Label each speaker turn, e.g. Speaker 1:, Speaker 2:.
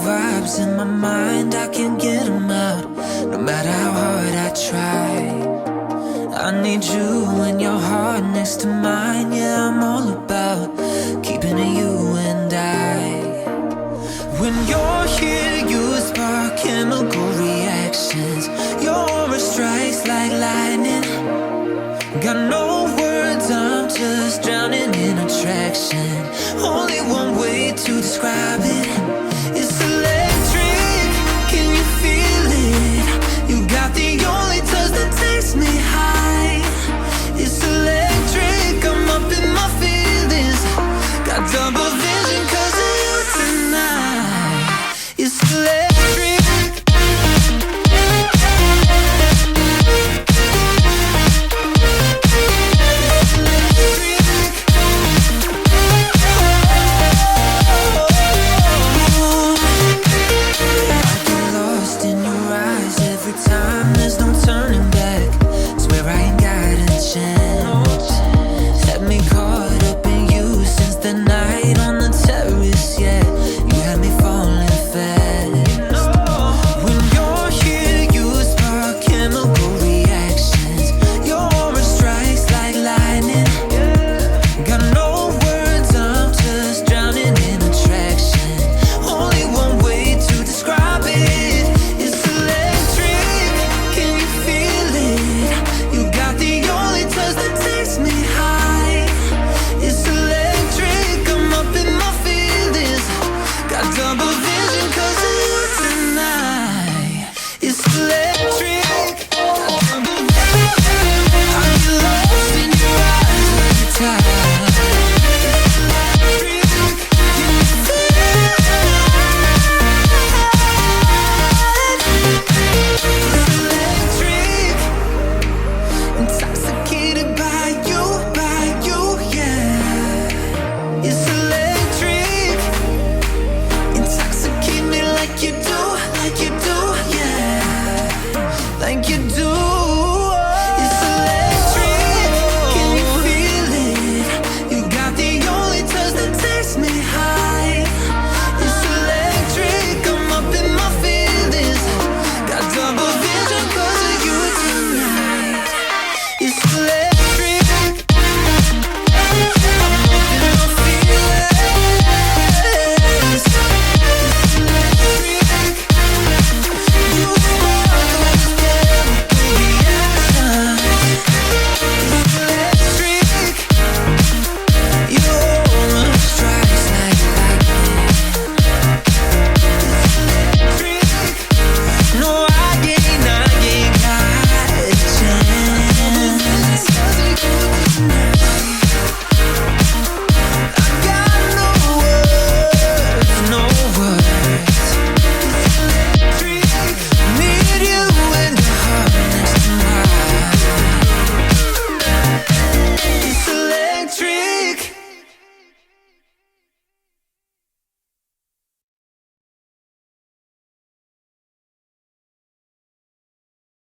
Speaker 1: vibes in my mind, I can't get them out, no matter how hard I try. I need you and your heart next to mine. Yeah, I'm all about keeping it you and I. When you're here, you spark chemical reactions. Your aura strikes like lightning. Got no words, I'm just drowning in attraction. Only one way to describe it. It's electric, can you feel it? You got the only touch that takes me high. It's electric, I'm up in my feelings. Got double vision 'cause of you tonight. It's electric. You do.